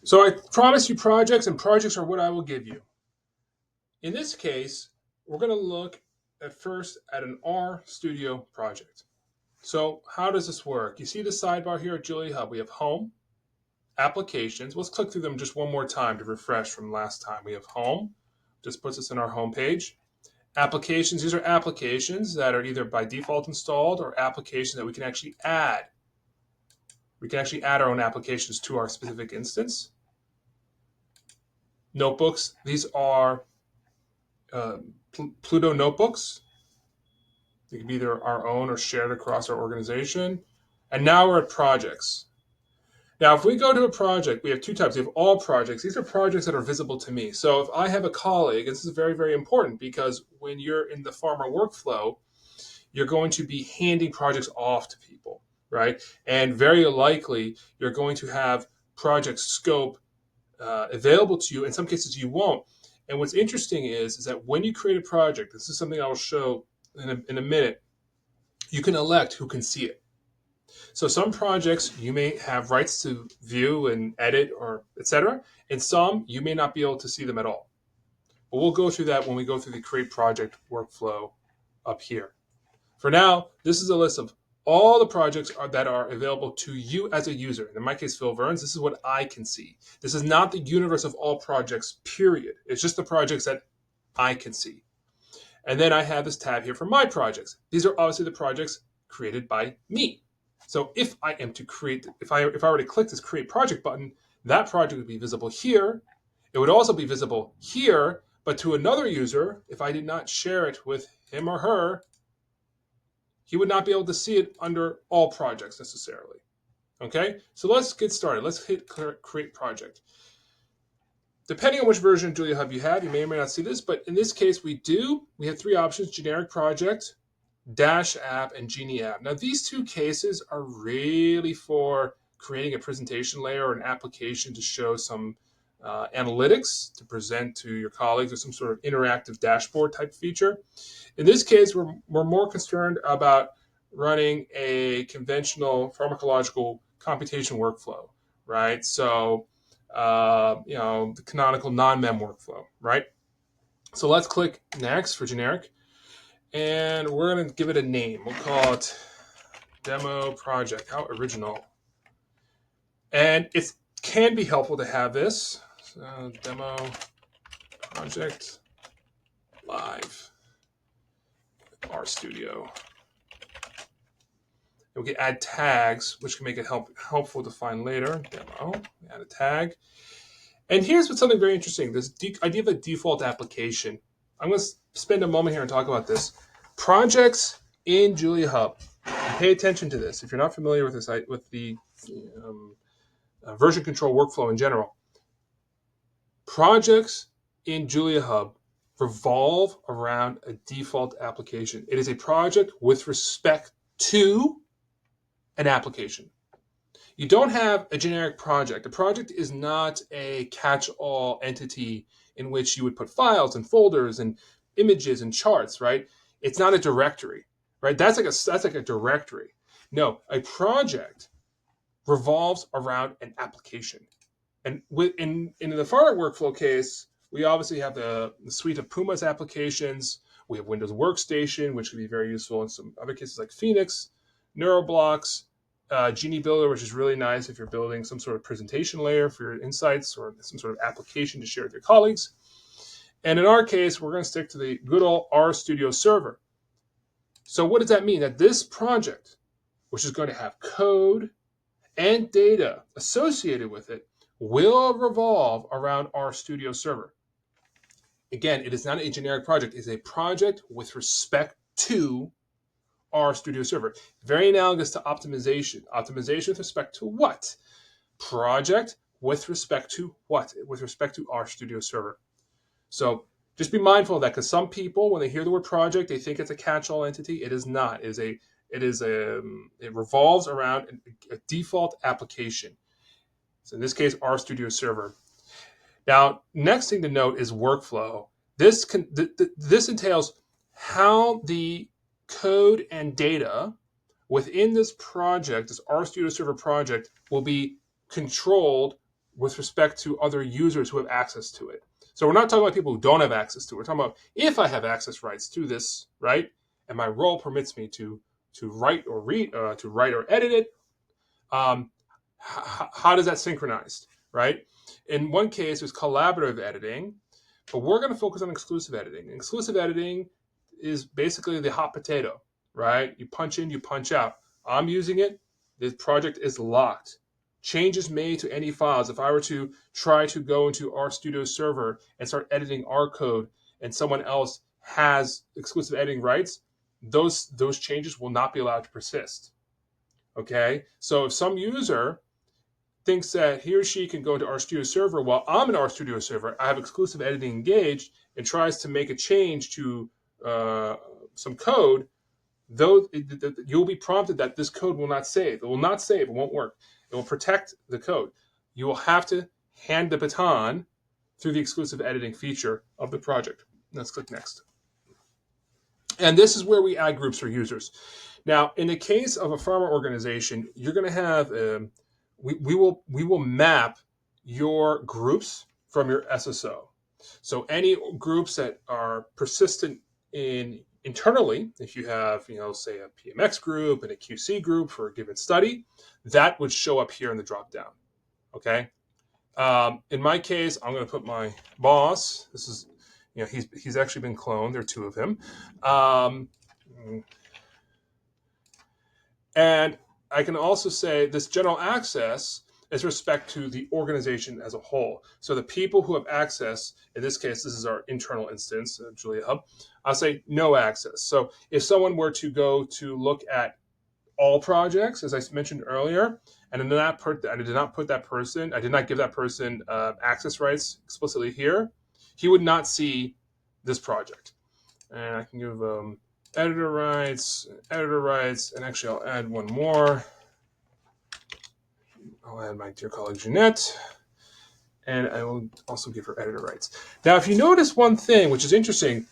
So I promise you projects, and projects are what I will give you. In this case, we're going to look at first at an RStudio project. So how does this work? You see the sidebar here at JuliaHub. We have Home, Applications. Let's click through them just one more time to refresh from last time. We have Home, just puts us in our home page. Applications, these are applications that are either by default installed or applications that we can actually add. We can actually add our own applications to our specific instance. Notebooks, these are Pluto notebooks. They can be either our own or shared across our organization. And now we're at projects. Now, if we go to a project, we have two types. We have all projects. These are projects that are visible to me. So if I have a colleague, and this is very, very important because when you're in the farmer workflow, you're going to be handing projects off to people, right? And very likely, you're going to have project scope available to you. In some cases, you won't. And what's interesting is that when you create a project, this is something I will show in a minute, you can elect who can see it. So some projects you may have rights to view and edit or etc. And some you may not be able to see them at all. But we'll go through that when we go through the create project workflow up here. For now, this is a list of all the projects that are available to you as a user. In my case, Phil Verns, this is what I can see. This is not the universe of all projects, period. It's just the projects that I can see. And then I have this tab here for my projects. These are obviously the projects created by me. So if I am to create, if I were to click this create project button, that project would be visible here. It would also be visible here, but to another user, if I did not share it with him or her, he would not be able to see it under all projects necessarily. Okay, so let's get started. Let's hit create project. Depending on which version of JuliaHub you have, you may or may not see this, but in this case we do. We have three options: generic project, Dash app, and Genie app. Now these two cases are really for creating a presentation layer or an application to show some analytics to present to your colleagues or some sort of interactive dashboard type feature. In this case, we're more concerned about running a conventional pharmacological computation workflow, right? So, the canonical non-mem workflow, right? So let's click next for generic, and we're going to give it a name. We'll call it demo project. How original. And it can be helpful to have this. So, demo project live RStudio. We can add tags, which can make it helpful to find later. Demo, add a tag. And here's what's something very interesting, this idea of a default application. I'm going to spend a moment here and talk about this. Projects in JuliaHub. Pay attention to this. If you're not familiar with this, with the version control workflow in general, projects in JuliaHub revolve around a default application. It is a project with respect to an application. You don't have a generic project. A project is not a catch-all entity in which you would put files and folders and images and charts, right? It's not a directory, right? That's like a directory. No, a project revolves around an application. And in the Far workflow case, we obviously have the suite of Puma's applications. We have Windows Workstation, which can be very useful in some other cases like Phoenix, NeuroBlocks, Genie Builder, which is really nice if you're building some sort of presentation layer for your insights or some sort of application to share with your colleagues. And in our case, we're going to stick to the good old RStudio server. So what does that mean? That this project, which is going to have code and data associated with it, will revolve around RStudio server. Again, it is not a generic project. It is a project with respect to RStudio server. Very analogous to optimization. Optimization with respect to what? Project with respect to what? With respect to RStudio server. So just be mindful of that, because some people, when they hear the word project, they think it's a catch-all entity. It is not. It revolves around a default application. So in this case, RStudio server. Now, next thing to note is workflow. This entails how the code and data within this project, this RStudio server project, will be controlled with respect to other users who have access to it. So we're not talking about people who don't have access to it. We're talking about if I have access rights to this, right, and my role permits me to write or read, to write or edit it. How does that synchronize, right? In one case, there's collaborative editing, but we're going to focus on exclusive editing. Exclusive editing is basically the hot potato, right? You punch in, you punch out. I'm using it. This project is locked. Changes made to any files. If I were to try to go into RStudio server and start editing our code, and someone else has exclusive editing rights, those changes will not be allowed to persist. Okay, so if some user thinks that he or she can go into RStudio server while I'm in RStudio server, I have exclusive editing engaged, and tries to make a change to some code, though you'll be prompted that this code will not save. It will not save. It won't work. It will protect the code. You will have to hand the baton through the exclusive editing feature of the project. Let's click next. And this is where we add groups for users. Now, in the case of a pharma organization, you're going to have we will map your groups from your SSO. So any groups that are persistent internally, if you have, say a PMX group and a QC group for a given study, that would show up here in the dropdown. Okay. In my case, I'm going to put my boss. This is, he's actually been cloned. There are two of him. And I can also say this general access is respect to the organization as a whole. So the people who have access, in this case, this is our internal instance, JuliaHub, I'll say no access. So if someone were to go to look at all projects, as I mentioned earlier, and I did not give that person access rights explicitly here, he would not see this project. And I can give editor rights, and actually I'll add one more. I'll add my dear colleague Jeanette, and I will also give her editor rights. Now, if you notice one thing, which is interesting,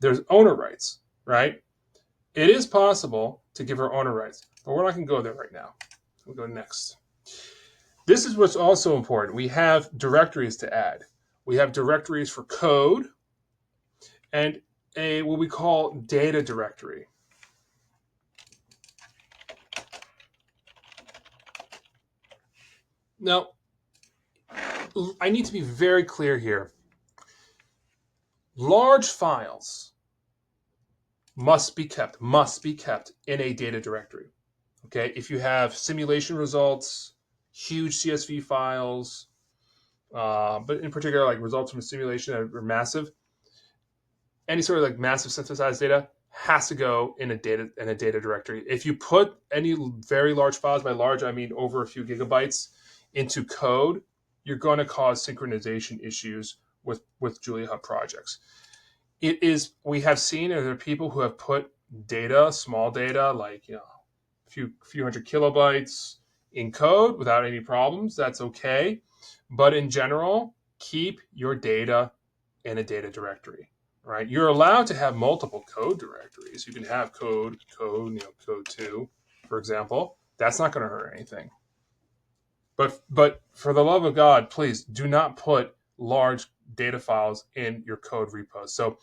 there's owner rights, right? It is possible to give her owner rights, but we're not going to go there right now. We'll go next. This is what's also important. We have directories to add. We have directories for code and what we call data directory. Now, I need to be very clear here. Large files must be kept in a data directory. Okay, if you have simulation results, huge CSV files, but in particular, like results from a simulation that are massive, any sort of like massive synthesized data has to go in a data directory. If you put any very large files, by large I mean over a few gigabytes, into code, you're going to cause synchronization issues with JuliaHub projects. We have seen there are people who have put data, small data, like a few hundred kilobytes in code without any problems. That's okay, but in general, keep your data in a data directory. Right? You're allowed to have multiple code directories. You can have code 2, for example. That's not going to hurt anything. But for the love of God, please do not put large data files in your code repos. So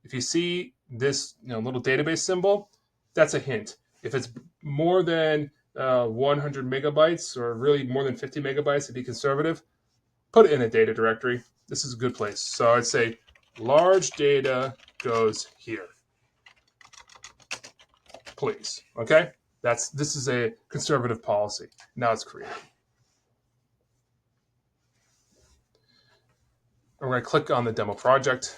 if you see this little database symbol, that's a hint. If it's more than 100 megabytes, or really more than 50 megabytes to be conservative, put it in a data directory. This is a good place. So I'd say large data goes here, please. Okay, this is a conservative policy. Now it's created. I'm going to click on the demo project.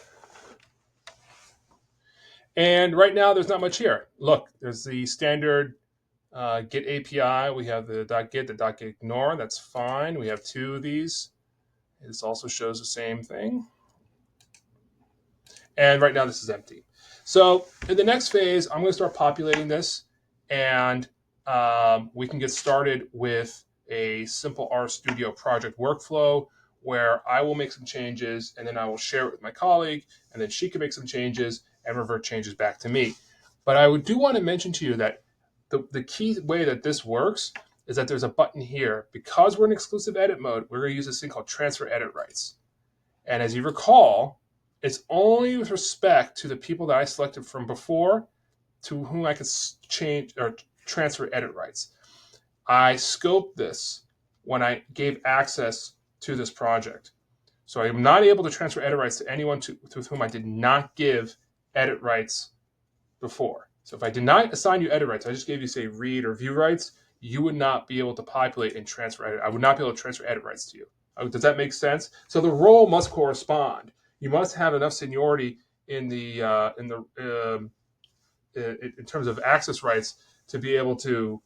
And right now, there's not much here. Look, there's the standard Git API. We have the .git, the .git ignore. That's fine. We have two of these. This also shows the same thing. And right now, this is empty. So in the next phase, I'm going to start populating this, and we can get started with a simple RStudio project workflow where I will make some changes, and then I will share it with my colleague, and then she can make some changes and revert changes back to me. But I do want to mention to you that the key way that this works is that there's a button here. Because we're in exclusive edit mode, we're going to use this thing called transfer edit rights. And as you recall, it's only with respect to the people that I selected from before to whom I could change or transfer edit rights. I scoped this when I gave access to this project. So I'm not able to transfer edit rights to anyone to whom I did not give edit rights before. So if I did not assign you edit rights, I just gave you, say, read or view rights, you would not be able to populate and transfer edit. I would not be able to transfer edit rights to you. Does that make sense? So the role must correspond. You must have enough seniority in terms of access rights to be able to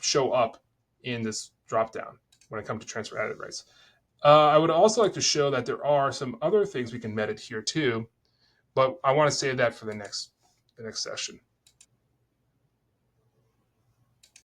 show up in this dropdown when it comes to transfer edit rights. I would also like to show that there are some other things we can edit here too, but I want to save that for the next session.